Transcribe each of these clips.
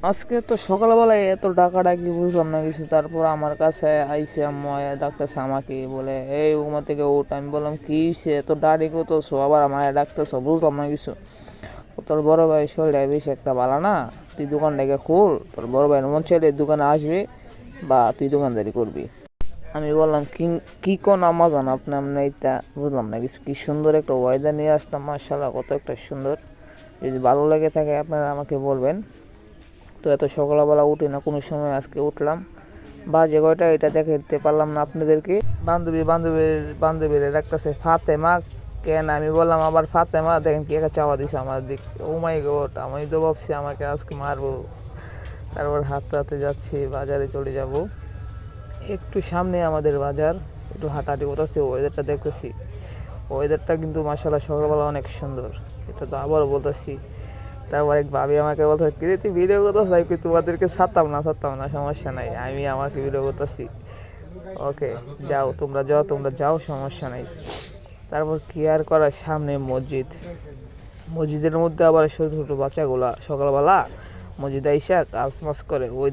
আজকে তো সকালবেলায় এত ডাকাডাকি বুঝলাম না কিছু। তারপর আমার কাছে আইসে আম্মু ডাকতেছে আমাকে, বলে এই ঘুমা থেকে উঠ। আমি বললাম কি হইছে, এত ডাড়ি করতেছো, আবার আমার ডাকতেছো, বুঝলাম না কিছু। তোর বড় ভাই শরীরটা বেশি একটা ভালো না, তুই দোকানটাকে খোল, তোর বড় ভাই মন চাইলে দোকানে আসবে বা তুই দোকানদারি করবি। আমি বললাম কি কি কোন আমাজন আপনি আপনি এইটা বুঝলাম না কিছু। কি সুন্দর একটা ওয়েদার নিয়ে আসলাম, মাশাআল্লাহ কত একটা সুন্দর। যদি ভালো লেগে থাকে আপনারা আমাকে বলবেন। তো এত সকালবেলা উঠি না কোনো সময়, আজকে উঠলাম। বাজে কয়টা এটা দেখতে পারলাম না আপনাদেরকে। বান্ধবীর ডাকতেছে ফাতেমা কেন। আমি বললাম আবার ফাতেমা, দেখেন কি একটা চাওয়া দিছে আমার দিক। ও মাই গড, আমি তো ভাবছি আমাকে আজকে মারবো। তারপর হাঁটতে হাঁটতে যাচ্ছি, বাজারে চলে যাব। একটু সামনে আমাদের বাজার, একটু হাঁটাহাঁটি করতেছি, ওয়েদারটা দেখতেছি। ওয়েদারটা কিন্তু মাশাআল্লাহ সকালবেলা অনেক সুন্দর, এটা তো আবারও বলতেছি। তারপর এক ভাবি আমাকে বলতে, কি রে তুই ভিডিও করতেছ, কি তোমাদেরকে ছাড়তাম না, সমস্যা নাই, আমি আমাকে ভিডিও করতেছি। ওকে, যাও তোমরা যাও, সমস্যা নাই। তারপর কি আর করার, সামনে মসজিদের মধ্যে আবার ছোটো ছোটো বাচ্চাগুলা সকালবেলা মসজিদে আইসা কাজ মাস করে, ওই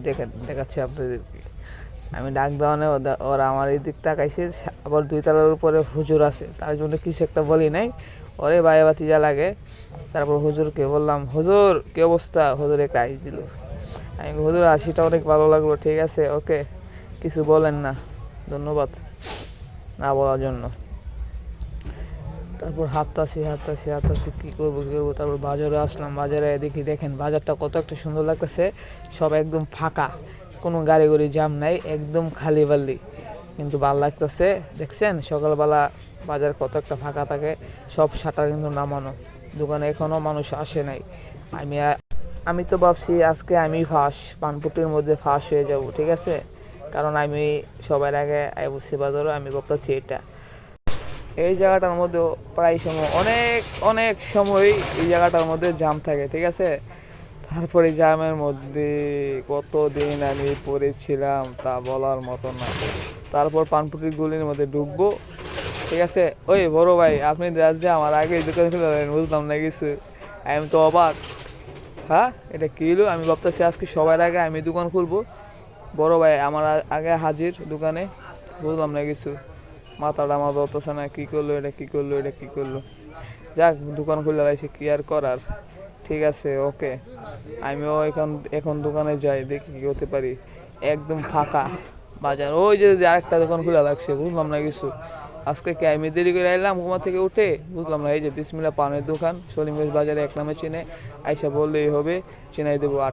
দেখাচ্ছে আপনাদেরকে। আমি ডাক দেওয়ানে ওরা আমার এই দিক তাকাইছে। আবার 2 তলার উপরে হুজুর আছে, তার জন্য কিছু একটা বলি নাই, ওরে বায়ে বাতিজা লাগে। তারপর হুজুরকে বললাম, হুজুর কি অবস্থা, হুজুর একটা আইস দিল। আমি হুজুর হাসিটা অনেক ভালো লাগলো, ঠিক আছে ওকে, কিছু বলেন না, ধন্যবাদ না বলার জন্য। তারপর হাঁটতাছি কী করবো। তারপর বাজারে আসলাম, বাজারে দেখেন বাজারটা কত একটা সুন্দর লাগতেছে। সব একদম ফাঁকা, কোনো গাড়ি জ্যাম নাই, একদম খালি বালি, কিন্তু ভালো লাগতেছে। দেখছেন সকালবেলা বাজার কত একটা ফাঁকা থাকে, সব শাটার কিন্তু নামানো, দোকানে এখনও মানুষ আসে নাই। আমি আমি তো ভাবছি আজকে আমি পানপুটির মধ্যে ফাঁস হয়ে যাব, ঠিক আছে, কারণ আমি সবার আগে আইবুসি বাজারও আমি ভাবতেছি এটা। এই জায়গাটার মধ্যে প্রায় সময় অনেক অনেক সময় এই জায়গাটার মধ্যে জ্যাম থাকে, ঠিক আছে। তারপরে জ্যামের মধ্যে কতদিন আমি পড়েছিলাম তা বলার মতো না। তারপর পানপুটির গলির মধ্যে ঢুকবো, ঠিক আছে। ওই বড় ভাই, আপনি যে আমার আগে দোকান খুলে বুঝলাম না কিছু, আমি তো অবাক। হ্যাঁ, এটা কী হলো, আমি ভাবতেছি আজকে সবার আগে আমি দোকান খুলবো, বড় ভাই আমার আগে হাজির দোকানে, বুঝলাম না কিছু। মাথাটা আমার ধরতেছে না, কী করলো এটা কী করলো। যাক, দোকান খুলে লাইছি, কি আর করার, ঠিক আছে ওকে। আমিও এখন দোকানে যাই, দেখি কী হতে পারি। একদম ফাঁকা বাজার, ওই যে আরেকটা দোকান খুলে লাগছে, বুঝলাম না কিছু। আজকে কি আমি দেরি করে আইলাম ঘুমা থেকে উঠে, বুঝলাম না। এই যে বিসমিল্লাহ পানের দোকান, সলিমগঞ্জ বাজারে 1 নামে চিনে, আইসা বললেই হবে, চিনাই দেবো।